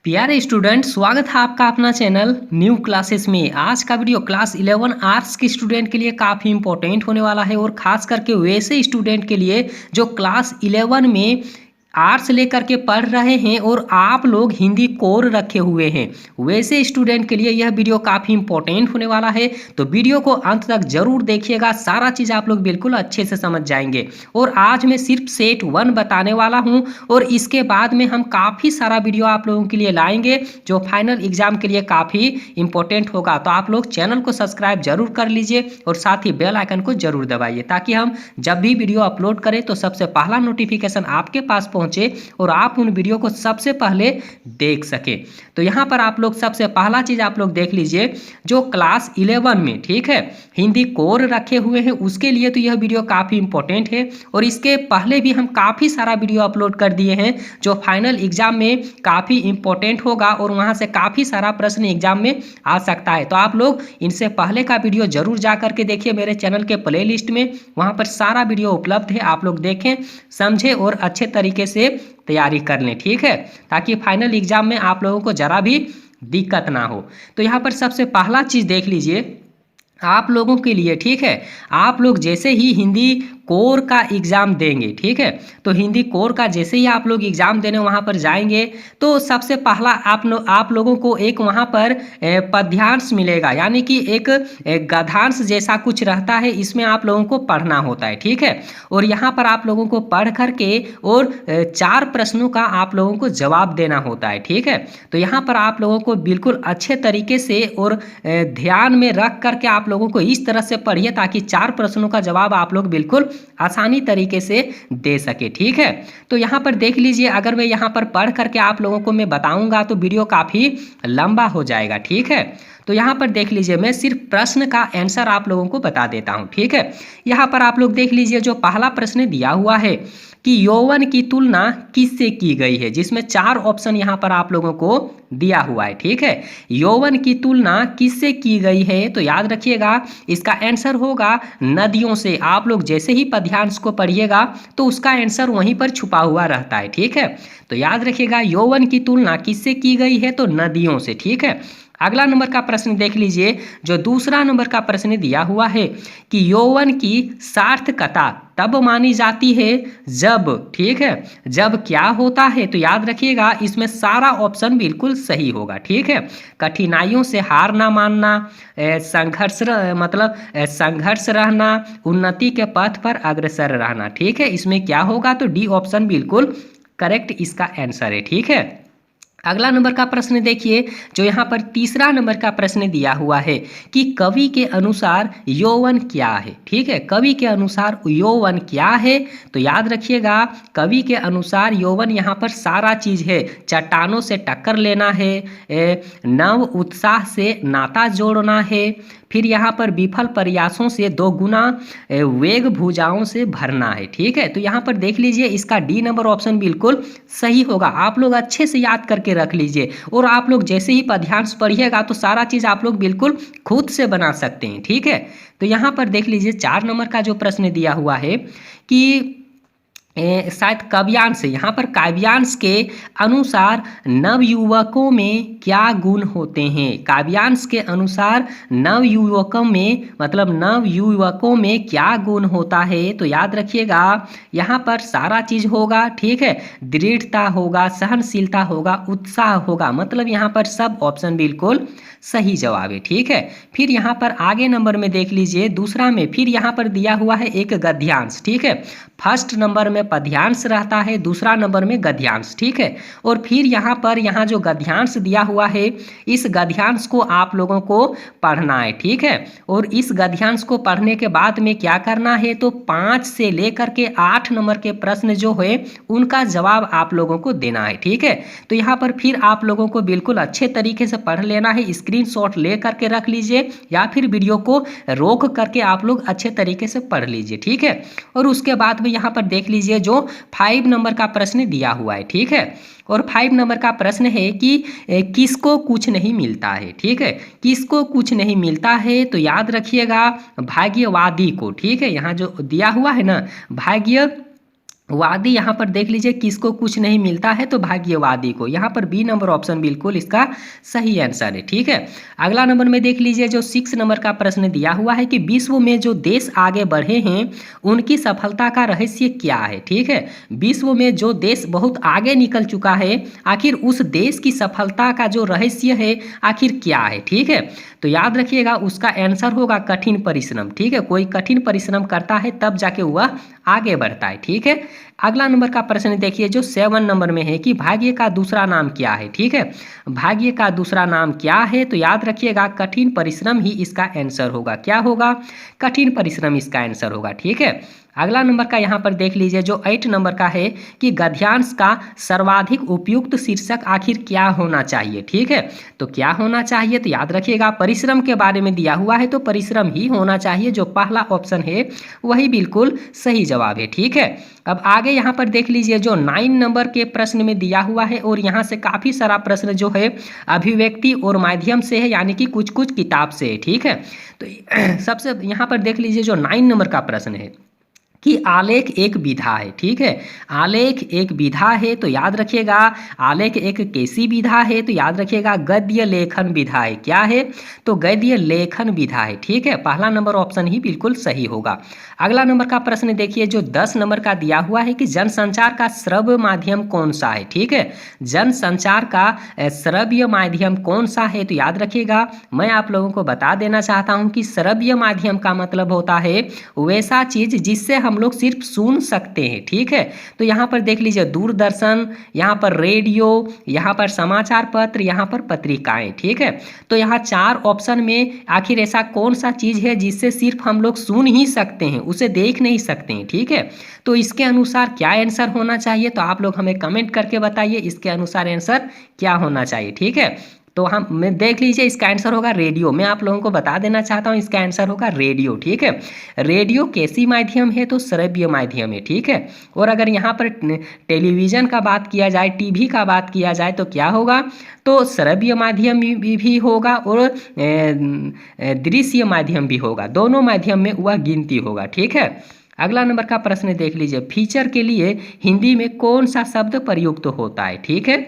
प्यारे स्टूडेंट, स्वागत है आपका अपना चैनल न्यू क्लासेस में। आज का वीडियो क्लास 11 आर्ट्स के स्टूडेंट के लिए काफ़ी इंपॉर्टेंट होने वाला है और ख़ास करके वैसे स्टूडेंट के लिए जो क्लास 11 में आर्ट्स लेकर के पढ़ रहे हैं और आप लोग हिंदी कोर रखे हुए हैं, वैसे स्टूडेंट के लिए यह वीडियो काफ़ी इंपॉर्टेंट होने वाला है। तो वीडियो को अंत तक जरूर देखिएगा, सारा चीज़ आप लोग बिल्कुल अच्छे से समझ जाएंगे। और आज मैं सिर्फ सेट 1 बताने वाला हूं और इसके बाद में हम काफ़ी सारा वीडियो आप लोगों के लिए लाएंगे जो फाइनल एग्जाम के लिए काफ़ी इंपॉर्टेंट होगा। तो आप लोग चैनल को सब्सक्राइब जरूर कर लीजिए और साथ ही बेल आइकन को जरूर दबाइए ताकि हम जब भी वीडियो अपलोड करें तो सबसे पहला नोटिफिकेशन आपके पास पहुंचे और आप उन वीडियो को सबसे पहले देख सके। तो यहाँ पर आप लोग सबसे पहला चीज आप लोग देख लीजिए, जो क्लास 11 में ठीक है हिंदी कोर रखे हुए हैं उसके लिए तो यह वीडियो काफी इंपॉर्टेंट है। और इसके पहले भी हम काफी सारा वीडियो अपलोड कर दिए हैं जो फाइनल एग्जाम में काफी इंपॉर्टेंट होगा और वहां से काफी सारा प्रश्न एग्जाम में आ सकता है। तो आप लोग इनसे पहले का वीडियो जरूर जा करके देखिए मेरे चैनल के प्ले लिस्ट में, वहां पर सारा वीडियो उपलब्ध है। आप लोग देखें, समझे और अच्छे तरीके से तैयारी कर लें, ठीक है, ताकि फाइनल एग्जाम में आप लोगों को जरा भी दिक्कत ना हो। तो यहाँ पर सबसे पहला चीज़ देख लीजिए आप लोगों के लिए, ठीक है, आप लोग जैसे ही हिंदी कोर का एग्ज़ाम देंगे, ठीक है, तो हिंदी कोर का जैसे ही आप लोग एग्ज़ाम देने वहाँ पर जाएंगे तो सबसे पहला आप लोगों को एक वहाँ पर पद्यांश मिलेगा, यानी कि एक गद्यांश जैसा कुछ रहता है, इसमें आप लोगों को पढ़ना होता है, ठीक है। और यहाँ पर आप लोगों को पढ़ करके और 4 प्रश्नों का आप लोगों को जवाब देना होता है, ठीक है। तो यहाँ पर आप लोगों को बिल्कुल अच्छे तरीके से और ध्यान में रख करके आप लोगों को इस तरह से पढ़िए ताकि 4 प्रश्नों का जवाब आप लोग बिल्कुल आसानी तरीके से दे सके, ठीक है। तो यहाँ पर देख लीजिए, अगर मैं यहाँ पर पढ़ करके आप लोगों को मैं बताऊंगा तो वीडियो काफ़ी लंबा हो जाएगा, ठीक है। तो यहाँ पर देख लीजिए, मैं सिर्फ प्रश्न का आंसर आप लोगों को बता देता हूँ, ठीक है। यहाँ पर आप लोग देख लीजिए, जो पहला प्रश्न दिया हुआ है कि यौवन की तुलना किससे की गई है, जिसमें 4 ऑप्शन यहाँ पर आप लोगों को दिया हुआ है, ठीक है। यौवन की तुलना किससे की गई है, तो याद रखिएगा इसका आंसर होगा नदियों से। आप लोग जैसे ही पद्यांश को पढ़िएगा तो उसका आंसर वहीं पर छुपा हुआ रहता है, ठीक है। तो याद रखिएगा यौवन की तुलना किससे की गई है, तो नदियों से, ठीक है। अगला नंबर का प्रश्न देख लीजिए, जो दूसरा नंबर का प्रश्न दिया हुआ है कि यौवन की सार्थकता तब मानी जाती है जब, ठीक है, जब क्या होता है, तो याद रखिएगा इसमें सारा ऑप्शन बिल्कुल सही होगा, ठीक है। कठिनाइयों से हार ना मानना, संघर्ष रहना, उन्नति के पथ पर अग्रसर रहना, ठीक है। इसमें क्या होगा, तो डी ऑप्शन बिल्कुल करेक्ट इसका आंसर है, ठीक है। अगला नंबर का प्रश्न देखिए, जो यहाँ पर तीसरा नंबर का प्रश्न दिया हुआ है कि कवि के अनुसार यौवन क्या है, ठीक है। कवि के अनुसार यौवन क्या है, तो याद रखिएगा कवि के अनुसार यौवन यहाँ पर सारा चीज है। चट्टानों से टक्कर लेना है, नव उत्साह से नाता जोड़ना है, फिर यहाँ पर विफल प्रयासों से 2 गुना वेग भुजाओं से भरना है, ठीक है। तो यहाँ पर देख लीजिए इसका डी नंबर ऑप्शन बिल्कुल सही होगा। आप लोग अच्छे से याद करके रख लीजिए और आप लोग जैसे ही पद्यांश पढ़िएगा तो सारा चीज़ आप लोग बिल्कुल खुद से बना सकते हैं, ठीक है। तो यहाँ पर देख लीजिए 4 नंबर का जो प्रश्न दिया हुआ है कि शायद काव्यांश, यहाँ पर काव्यांश के अनुसार नवयुवकों में क्या गुण होते हैं। काव्यांश के अनुसार नवयुवकों में मतलब नवयुवकों में क्या गुण होता है, तो याद रखिएगा यहाँ पर सारा चीज होगा, ठीक है। दृढ़ता होगा, सहनशीलता होगा, उत्साह होगा, मतलब यहाँ पर सब ऑप्शन बिल्कुल सही जवाब है, ठीक है। फिर यहाँ पर आगे नंबर में देख लीजिए दूसरा में, फिर यहाँ पर दिया हुआ है एक गद्यांश, ठीक है। फर्स्ट नंबर में पद्यांश रहता है, दूसरा नंबर में गद्यांश, ठीक है। और फिर यहाँ जो गद्यांश दिया हुआ है इस गद्यांश को आप लोगों को पढ़ना है, ठीक है। और इस गद्यांश को पढ़ने के बाद में क्या करना है, तो 5 से लेकर के 8 नंबर के प्रश्न जो है उनका जवाब आप लोगों को देना है, ठीक है। तो यहाँ पर फिर आप लोगों को बिल्कुल अच्छे तरीके से पढ़ लेना है, स्क्रीनशॉट ले करके रख लीजिए या फिर वीडियो को रोक करके आप लोग अच्छे तरीके से पढ़ लीजिए, ठीक है। और उसके बाद में यहाँ पर देख लीजिए जो 5 नंबर का प्रश्न दिया हुआ है, ठीक है। और 5 नंबर का प्रश्न है कि किसको कुछ नहीं मिलता है, ठीक है। किसको कुछ नहीं मिलता है, तो याद रखिएगा भाग्यवादी को, ठीक है। यहाँ जो दिया हुआ है ना वादी यहाँ पर देख लीजिए किसको कुछ नहीं मिलता है, तो भाग्यवादी को। यहाँ पर बी नंबर ऑप्शन बिल्कुल इसका सही आंसर है। ठीक है, अगला नंबर में देख लीजिए जो 6 नंबर का प्रश्न दिया हुआ है कि विश्व में जो देश आगे बढ़े हैं उनकी सफलता का रहस्य क्या है। ठीक है, विश्व में जो देश बहुत आगे निकल चुका है, आखिर उस देश की सफलता का जो रहस्य है आखिर क्या है। ठीक है, तो याद रखिएगा उसका आंसर होगा कठिन परिश्रम। ठीक है, कोई कठिन परिश्रम करता है तब जाके वह आगे बढ़ता है। ठीक है, अगला नंबर का प्रश्न देखिए जो 7 नंबर में है कि भाग्य का दूसरा नाम क्या है। ठीक है, भाग्य का दूसरा नाम क्या है, तो याद रखिएगा कठिन परिश्रम ही इसका आंसर होगा। क्या होगा, कठिन परिश्रम इसका आंसर होगा। ठीक है, अगला नंबर का यहाँ पर देख लीजिए जो 8 नंबर का है कि गद्यांश का सर्वाधिक उपयुक्त शीर्षक आखिर क्या होना चाहिए। ठीक है, तो क्या होना चाहिए, तो याद रखिएगा परिश्रम के बारे में दिया हुआ है तो परिश्रम ही होना चाहिए। जो पहला ऑप्शन है वही बिल्कुल सही जवाब है। ठीक है, अब आगे यहाँ पर देख लीजिए जो 9 नंबर के प्रश्न में दिया हुआ है और यहाँ से काफ़ी सारा प्रश्न जो है अभिव्यक्ति और माध्यम से है, यानी कि कुछ कुछ किताब से है। ठीक है, तो सबसे यहाँ पर देख लीजिए जो 9 नंबर का प्रश्न है कि आलेख एक विधा है। ठीक है, आलेख एक विधा है तो याद रखिएगा आलेख एक कैसी विधा है, तो याद रखिएगा गद्य लेखन विधा है। क्या है, तो गद्य लेखन विधा है। ठीक है, पहला नंबर ऑप्शन ही बिल्कुल सही होगा। अगला नंबर का प्रश्न देखिए जो 10 नंबर का दिया हुआ है कि जनसंचार का श्रव्य माध्यम कौन सा है। ठीक है, जनसंचार का श्रव्य माध्यम कौन सा है, तो याद रखिएगा मैं आप लोगों को बता देना चाहता हूं कि श्रव्य माध्यम का मतलब होता है वैसा चीज जिससे हम लोग सिर्फ सुन सकते हैं। ठीक है, तो यहाँ पर देख लीजिए दूरदर्शन, यहाँ पर रेडियो, यहाँ पर समाचार पत्र, यहाँ पर पत्रिकाएं। ठीक है, तो यहाँ 4 ऑप्शन में आखिर ऐसा कौन सा चीज है जिससे सिर्फ हम लोग सुन ही सकते हैं, उसे देख नहीं सकते हैं। ठीक है, तो इसके अनुसार क्या आंसर होना चाहिए, तो आप लोग हमें कमेंट करके बताइए इसके अनुसार आंसर क्या होना चाहिए। ठीक है, तो हम मैं देख लीजिए इसका आंसर होगा रेडियो। मैं आप लोगों को बता देना चाहता हूँ इसका आंसर होगा रेडियो। ठीक है, रेडियो कैसी माध्यम है, तो श्रव्य माध्यम है। ठीक है, और अगर यहाँ पर टेलीविज़न का बात किया जाए, टीवी का बात किया जाए तो क्या होगा, तो श्रव्य माध्यम भी होगा और दृश्य माध्यम भी होगा। दोनों माध्यम में वह गिनती होगा। ठीक है, अगला नंबर का प्रश्न देख लीजिए फीचर के लिए हिंदी में कौन सा शब्द प्रयुक्त होता है। ठीक है,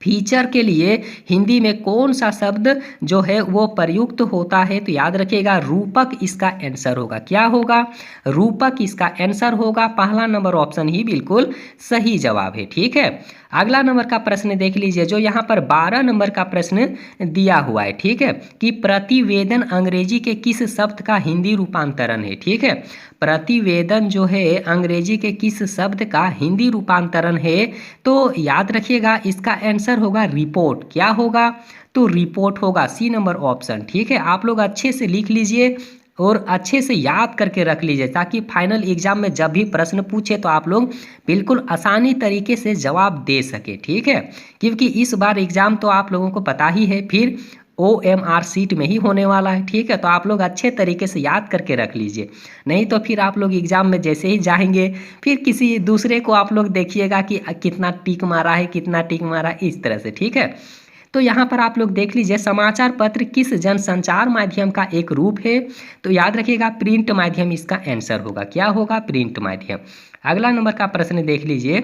फीचर के लिए हिंदी में कौन सा शब्द जो है वो प्रयुक्त होता है, तो याद रखिएगा रूपक इसका आंसर होगा। क्या होगा, रूपक इसका आंसर होगा। पहला नंबर ऑप्शन ही बिल्कुल सही जवाब है। ठीक है, अगला नंबर का प्रश्न देख लीजिए जो यहाँ पर 12 नंबर का प्रश्न दिया हुआ है। ठीक है, कि प्रतिवेदन अंग्रेजी के किस शब्द का हिंदी रूपांतरण है। ठीक है, प्रतिवेदन जो है अंग्रेजी के किस शब्द का हिंदी रूपांतरण है, तो याद रखिएगा इसका आंसर होगा रिपोर्ट। क्या होगा, तो रिपोर्ट होगा, सी नंबर ऑप्शन। ठीक है, आप लोग अच्छे से लिख लीजिए और अच्छे से याद करके रख लीजिए ताकि फाइनल एग्जाम में जब भी प्रश्न पूछे तो आप लोग बिल्कुल आसानी तरीके से जवाब दे सके। ठीक है, क्योंकि इस बार एग्जाम तो आप लोगों को पता ही है फिर OMR सीट में ही होने वाला है। ठीक है, तो आप लोग अच्छे तरीके से याद करके रख लीजिए, नहीं तो फिर आप लोग एग्जाम में जैसे ही जाएंगे फिर किसी दूसरे को आप लोग देखिएगा कि कितना टिक मारा है, कितना टिक मारा है, इस तरह से। ठीक है, तो यहाँ पर आप लोग देख लीजिए समाचार पत्र किस जनसंचार माध्यम का एक रूप है, तो याद रखिएगा प्रिंट माध्यम इसका आंसर होगा। क्या होगा, प्रिंट माध्यम। अगला नंबर का प्रश्न देख लीजिए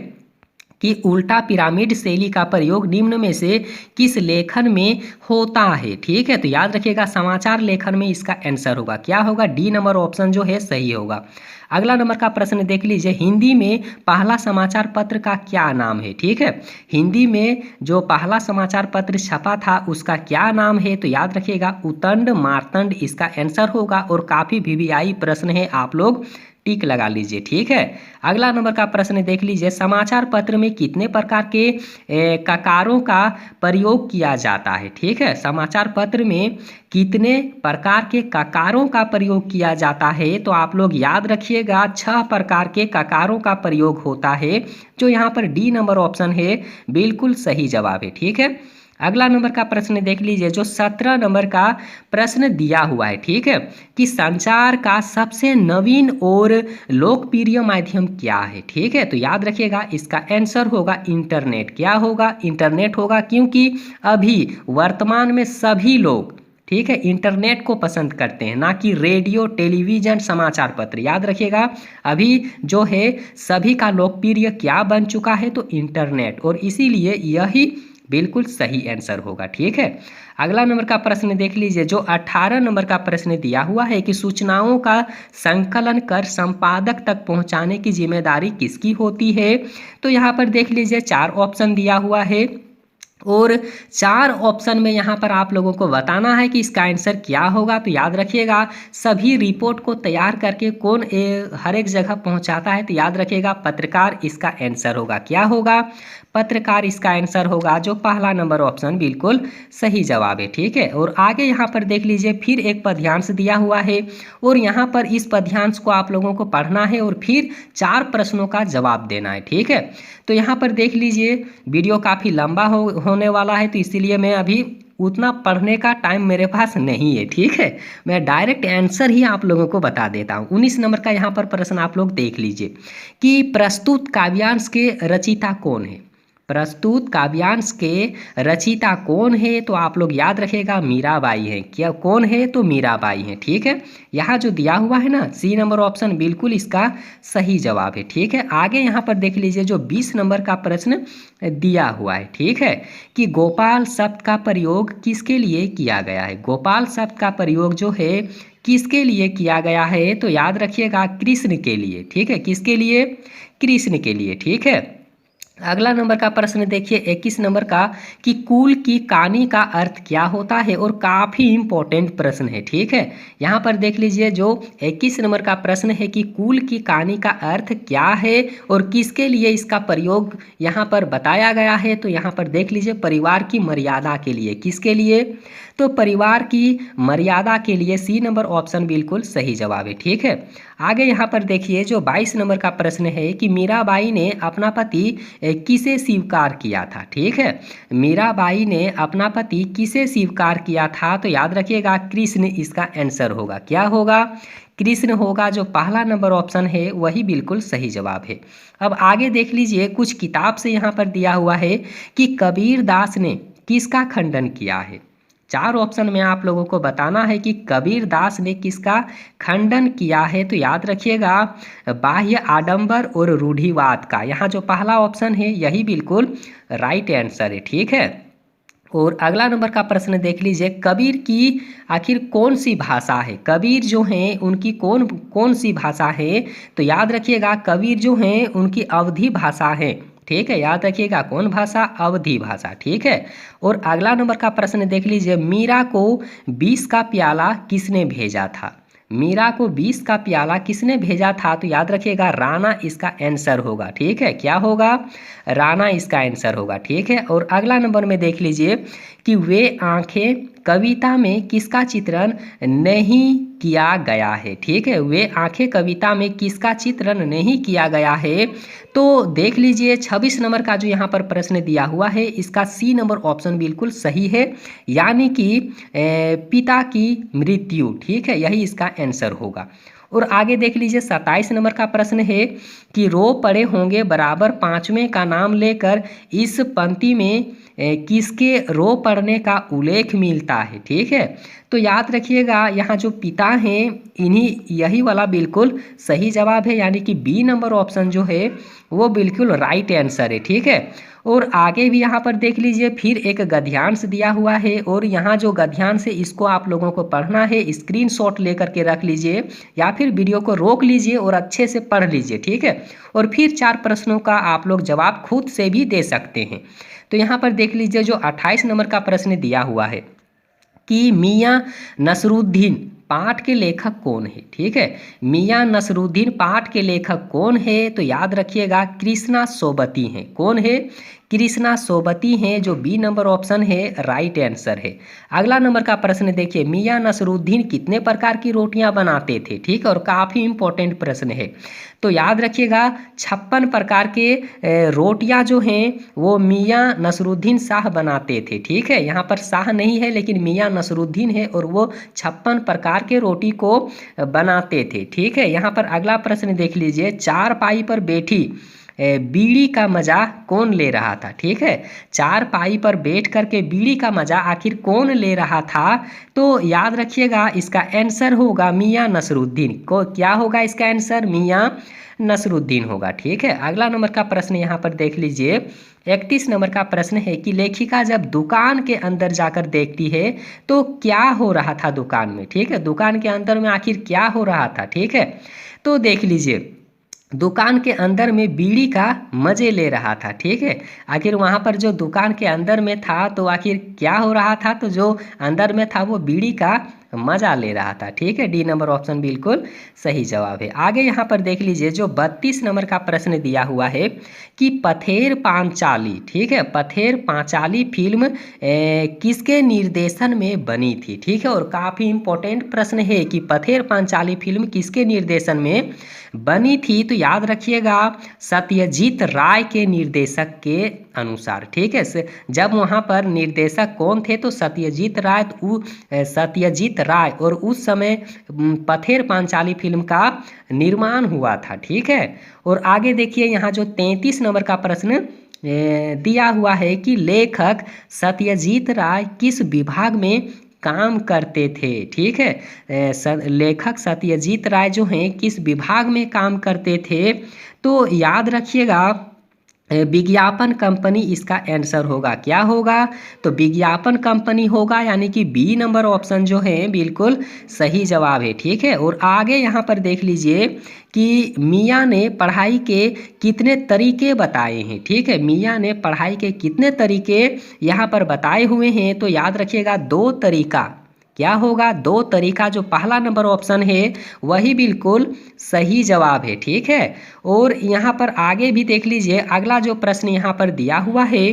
कि उल्टा पिरामिड शैली का प्रयोग निम्न में से किस लेखन में होता है। ठीक है, तो याद रखिएगा समाचार लेखन में इसका आंसर होगा। क्या होगा, डी नंबर ऑप्शन जो है सही होगा। अगला नंबर का प्रश्न देख लीजिए हिंदी में पहला समाचार पत्र का क्या नाम है। ठीक है, हिंदी में जो पहला समाचार पत्र छपा था उसका क्या नाम है, तो याद रखिएगा उतंड मार्तंड इसका आंसर होगा और काफ़ी VVI प्रश्न है, आप लोग टिक लगा लीजिए। ठीक है, अगला नंबर का प्रश्न देख लीजिए समाचार पत्र में कितने प्रकार के ककारों का प्रयोग किया जाता है। ठीक है, समाचार पत्र में कितने प्रकार के ककारों का प्रयोग किया जाता है, तो आप लोग याद रखिएगा 6 प्रकार के ककारों का प्रयोग होता है, जो यहाँ पर डी नंबर ऑप्शन है बिल्कुल सही जवाब है। ठीक है, अगला नंबर का प्रश्न देख लीजिए जो 17 नंबर का प्रश्न दिया हुआ है। ठीक है, कि संचार का सबसे नवीन और लोकप्रिय माध्यम क्या है। ठीक है, तो याद रखिएगा इसका आंसर होगा इंटरनेट। क्या होगा, इंटरनेट होगा, क्योंकि अभी वर्तमान में सभी लोग ठीक है, इंटरनेट को पसंद करते हैं, ना कि रेडियो, टेलीविजन, समाचार पत्र। याद रखिएगा, अभी जो है सभी का लोकप्रिय क्या बन चुका है, तो इंटरनेट, और इसीलिए यही बिल्कुल सही आंसर होगा। ठीक है, अगला नंबर का प्रश्न देख लीजिए, जो 18 नंबर का प्रश्न दिया हुआ है कि सूचनाओं का संकलन कर संपादक तक पहुंचाने की जिम्मेदारी किसकी होती है। तो यहाँ पर देख लीजिए 4 ऑप्शन दिया हुआ है, और 4 ऑप्शन में यहाँ पर आप लोगों को बताना है कि इसका आंसर क्या होगा। तो याद रखिएगा, सभी रिपोर्ट को तैयार करके कौन हर एक जगह पहुँचाता है, तो याद रखिएगा पत्रकार इसका आंसर होगा। क्या होगा, पत्रकार इसका आंसर होगा, जो पहला नंबर ऑप्शन बिल्कुल सही जवाब है। ठीक है, और आगे यहाँ पर देख लीजिए फिर एक पद्यांश दिया हुआ है, और यहाँ पर इस पद्यांश को आप लोगों को पढ़ना है और फिर 4 प्रश्नों का जवाब देना है। ठीक है, तो यहाँ पर देख लीजिए वीडियो काफ़ी लंबा होने वाला है, तो इसीलिए मैं अभी उतना पढ़ने का टाइम मेरे पास नहीं है। ठीक है, मैं डायरेक्ट आंसर ही आप लोगों को बता देता हूँ। 19 नंबर का यहाँ पर प्रश्न आप लोग देख लीजिए कि प्रस्तुत काव्यांश के रचयिता कौन है। प्रस्तुत काव्यांश के रचयिता कौन है, तो आप लोग याद रखिएगा मीराबाई हैं। क्या कौन है, तो मीराबाई हैं। ठीक है, यहाँ जो दिया हुआ है ना, सी नंबर ऑप्शन बिल्कुल इसका सही जवाब है। ठीक है, आगे यहाँ पर देख लीजिए जो 20 नंबर का प्रश्न दिया हुआ है। ठीक है, कि गोपाल शब्द का प्रयोग किसके लिए किया गया है। गोपाल शब्द का प्रयोग जो है किसके लिए किया गया है, तो याद रखिएगा कृष्ण के लिए। ठीक है, किसके लिए, कृष्ण के लिए। ठीक है, अगला नंबर का प्रश्न देखिए 21 नंबर का, कि कुल की कहानी का अर्थ क्या होता है, और काफ़ी इंपॉर्टेंट प्रश्न है। ठीक है, यहाँ पर देख लीजिए जो 21 नंबर का प्रश्न है कि कुल की कहानी का अर्थ क्या है और किसके लिए इसका प्रयोग यहाँ पर बताया गया है। तो यहाँ पर देख लीजिए परिवार की मर्यादा के लिए। किसके लिए, तो परिवार की मर्यादा के लिए। सी नंबर ऑप्शन बिल्कुल सही जवाब है। ठीक है, आगे यहाँ पर देखिए जो 22 नंबर का प्रश्न है कि मीराबाई ने अपना पति किसे स्वीकार किया था। ठीक है, मीराबाई ने अपना पति किसे स्वीकार किया था, तो याद रखिएगा कृष्ण इसका आंसर होगा। क्या होगा, कृष्ण होगा, जो पहला नंबर ऑप्शन है वही बिल्कुल सही जवाब है। अब आगे देख लीजिए कुछ किताब से यहाँ पर दिया हुआ है कि कबीर दास ने किसका खंडन किया है। 4 ऑप्शन में आप लोगों को बताना है कि कबीर दास ने किसका खंडन किया है। तो याद रखिएगा बाह्य आडंबर और रूढ़िवाद का। यहाँ जो पहला ऑप्शन है यही बिल्कुल राइट आंसर है। ठीक है, और अगला नंबर का प्रश्न देख लीजिए, कबीर की आखिर कौन सी भाषा है। कबीर जो हैं उनकी कौन कौन सी भाषा है, तो याद रखिएगा कबीर जो हैं उनकी अवधी भाषा है। ठीक है, याद रखिएगा कौन भाषा, अवधी भाषा। ठीक है, और अगला नंबर का प्रश्न देख लीजिए, मीरा को 20 का प्याला किसने भेजा था। मीरा को 20 का प्याला किसने भेजा था, तो याद रखिएगा राणा इसका आंसर होगा। ठीक है, क्या होगा, राणा इसका आंसर होगा। ठीक है, और अगला नंबर में देख लीजिए कि वे आंखें कविता में किसका चित्रण नहीं किया गया है। ठीक है, वे आंखें कविता में किसका चित्रण नहीं किया गया है, तो देख लीजिए 26 नंबर का जो यहाँ पर प्रश्न दिया हुआ है इसका सी नंबर ऑप्शन बिल्कुल सही है, यानी कि पिता की मृत्यु। ठीक है, यही इसका आंसर होगा। और आगे देख लीजिए 27 नंबर का प्रश्न है कि रो पड़े होंगे बराबर पांचवें का नाम लेकर इस पंक्ति में किसके रो पड़ने का उल्लेख मिलता है। ठीक है, तो याद रखिएगा यहाँ जो पिता हैं इन्हीं यही वाला बिल्कुल सही जवाब है, यानी कि बी नंबर ऑप्शन जो है वो बिल्कुल राइट आंसर है। ठीक है, और आगे भी यहाँ पर देख लीजिए फिर एक गद्यांश दिया हुआ है, और यहाँ जो गद्यांश है इसको आप लोगों को पढ़ना है। स्क्रीनशॉट लेकर के रख लीजिए या फिर वीडियो को रोक लीजिए और अच्छे से पढ़ लीजिए। ठीक है, और फिर 4 प्रश्नों का आप लोग जवाब खुद से भी दे सकते हैं। तो यहाँ पर देख लीजिए जो 28 नंबर का प्रश्न दिया हुआ है कि मियाँ नसरुद्दीन पाठ के लेखक कौन है। ठीक है, मियाँ नसरुद्दीन पाठ के लेखक कौन है, तो याद रखिएगा कृष्णा सोबती हैं। कौन है, कृष्णा सोबती हैं, जो बी नंबर ऑप्शन है राइट आंसर है। अगला नंबर का प्रश्न देखिए, मियाँ नसरुद्दीन कितने प्रकार की रोटियां बनाते थे। ठीक है, और काफ़ी इंपॉर्टेंट प्रश्न है, तो याद रखिएगा 56 प्रकार के रोटियां जो हैं वो मियाँ नसरुद्दीन शाह बनाते थे। ठीक है, यहाँ पर शाह नहीं है लेकिन मियाँ नसरुद्दीन है, और वो 56 प्रकार के रोटी को बनाते थे। ठीक है, यहाँ पर अगला प्रश्न देख लीजिए, 4 पाई पर बैठी बीड़ी का मजा कौन ले रहा था। ठीक है, चारपाई पर बैठ करके बीड़ी का मजा आखिर कौन ले रहा था। तो याद रखिएगा इसका आंसर होगा मियां नसरुद्दीन। को क्या होगा इसका आंसर, मियां नसरुद्दीन होगा। ठीक है, अगला नंबर का प्रश्न यहाँ पर देख लीजिए। 31 नंबर का प्रश्न है कि लेखिका जब दुकान के अंदर जाकर देखती है तो क्या हो रहा था दुकान में। ठीक है, दुकान के अंदर में आखिर क्या हो रहा था। ठीक है, तो देख लीजिए दुकान के अंदर में बीड़ी का मजे ले रहा था। ठीक है, आखिर वहाँ पर जो दुकान के अंदर में था तो आखिर क्या हो रहा था, तो जो अंदर में था वो बीड़ी का मजा ले रहा था। ठीक है, डी नंबर ऑप्शन बिल्कुल सही जवाब है। आगे यहाँ पर देख लीजिए जो 32 नंबर का प्रश्न दिया हुआ है कि पथेर पांचाली। ठीक है, पथेर पांचाली फिल्म किसके निर्देशन में बनी थी। ठीक है, और काफ़ी इंपॉर्टेंट प्रश्न है कि पथेर पांचाली फिल्म किसके निर्देशन में बनी थी। तो याद रखिएगा सत्यजीत राय के निर्देशक के अनुसार। ठीक है, जब वहाँ पर निर्देशक कौन थे तो सत्यजीत राय और उस समय पथेर पांचाली फिल्म का निर्माण हुआ था। ठीक है, और आगे देखिए यहाँ जो 33 नंबर का प्रश्न दिया हुआ है कि लेखक सत्यजीत राय किस विभाग में काम करते थे। ठीक है, लेखक सत्यजीत राय जो हैं किस विभाग में काम करते थे। तो याद रखिएगा विज्ञापन कंपनी इसका आंसर होगा। क्या होगा, तो विज्ञापन कंपनी होगा, यानी कि बी नंबर ऑप्शन जो है बिल्कुल सही जवाब है। ठीक है, और आगे यहाँ पर देख लीजिए कि मियाँ ने पढ़ाई के कितने तरीके बताए हैं। ठीक है, मियाँ ने पढ़ाई के कितने तरीके यहाँ पर बताए हुए हैं। तो याद रखिएगा 2 तरीका। क्या होगा, 2 तरीका। जो पहला नंबर ऑप्शन है वही बिल्कुल सही जवाब है। ठीक है, और यहाँ पर आगे भी देख लीजिए अगला जो प्रश्न यहाँ पर दिया हुआ है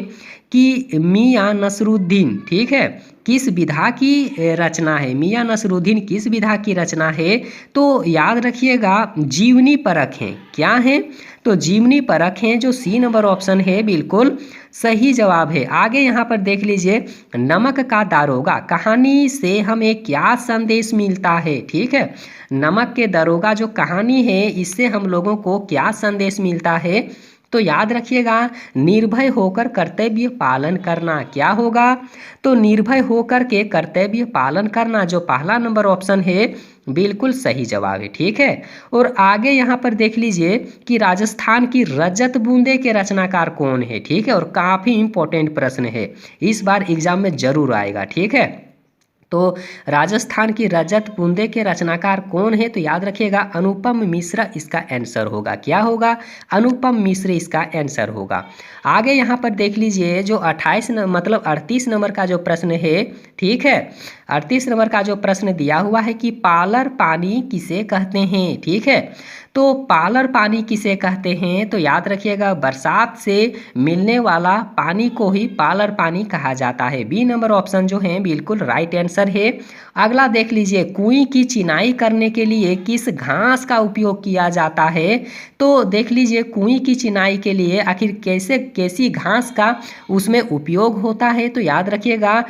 कि मियां नसरुद्दीन। ठीक है, किस विधा की रचना है। मियां नसरुद्दीन किस विधा की रचना है। तो याद रखिएगा जीवनी परख है। क्या है, तो जीवनी परख है, जो सी नंबर ऑप्शन है बिल्कुल सही जवाब है। आगे यहाँ पर देख लीजिए नमक का दारोगा कहानी से हमें क्या संदेश मिलता है। ठीक है, नमक के दारोगा जो कहानी है इससे हम लोगों को क्या संदेश मिलता है। तो याद रखिएगा निर्भय होकर कर्तव्य पालन करना। क्या होगा, तो निर्भय होकर के कर्तव्य पालन करना, जो पहला नंबर ऑप्शन है बिल्कुल सही जवाब है। ठीक है, और आगे यहाँ पर देख लीजिए कि राजस्थान की रजत बूंदे के रचनाकार कौन है। ठीक है, और काफ़ी इंपॉर्टेंट प्रश्न है, इस बार एग्जाम में जरूर आएगा। ठीक है, तो राजस्थान की रजत बूंदे के रचनाकार कौन है। तो याद रखिएगा अनुपम मिश्र इसका आंसर होगा। क्या होगा, अनुपम मिश्र इसका आंसर होगा। आगे यहाँ पर देख लीजिए जो 38 नंबर का जो प्रश्न है। ठीक है, 38 नंबर का जो प्रश्न दिया हुआ है कि पालर पानी किसे कहते हैं। ठीक है, तो पालर पानी किसे कहते हैं। तो याद रखिएगा बरसात से मिलने वाला पानी को ही पालर पानी कहा जाता है। बी नंबर ऑप्शन जो है बिल्कुल राइट आंसर है। अगला देख लीजिए कुएं की चिनाई करने के लिए किस घास का उपयोग किया जाता है। तो देख लीजिए कुएं की चिनाई के लिए आखिर कैसी घास का उसमें उपयोग होता है। तो याद रखिएगा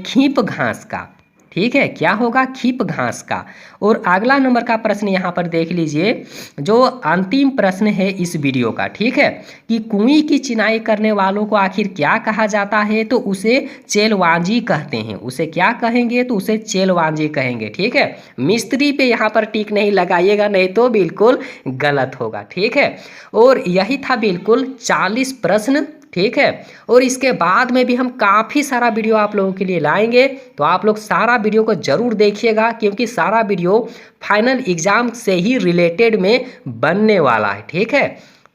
खीप घास का। ठीक है, क्या होगा, खीप घास का। और अगला नंबर का प्रश्न यहाँ पर देख लीजिए जो अंतिम प्रश्न है इस वीडियो का। ठीक है, कि कुएं की चिनाई करने वालों को आखिर क्या कहा जाता है। तो उसे चेलवांजी कहते हैं। उसे क्या कहेंगे, तो उसे चेलवांजी कहेंगे। ठीक है, मिस्त्री पे यहाँ पर टिक नहीं लगाइएगा, नहीं तो बिल्कुल गलत होगा। ठीक है, और यही था बिल्कुल 40 प्रश्न। ठीक है, और इसके बाद में भी हम काफ़ी सारा वीडियो आप लोगों के लिए लाएंगे। तो आप लोग सारा वीडियो को ज़रूर देखिएगा, क्योंकि सारा वीडियो फाइनल एग्ज़ाम से ही रिलेटेड में बनने वाला है। ठीक है,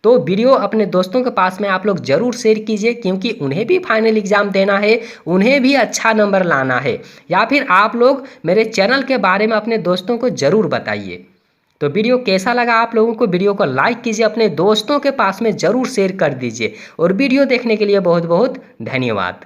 तो वीडियो अपने दोस्तों के पास में आप लोग ज़रूर शेयर कीजिए, क्योंकि उन्हें भी फाइनल एग्ज़ाम देना है, उन्हें भी अच्छा नंबर लाना है। या फिर आप लोग मेरे चैनल के बारे में अपने दोस्तों को ज़रूर बताइए। तो वीडियो कैसा लगा आप लोगों को, वीडियो को लाइक कीजिए, अपने दोस्तों के पास में ज़रूर शेयर कर दीजिए। और वीडियो देखने के लिए बहुत बहुत धन्यवाद।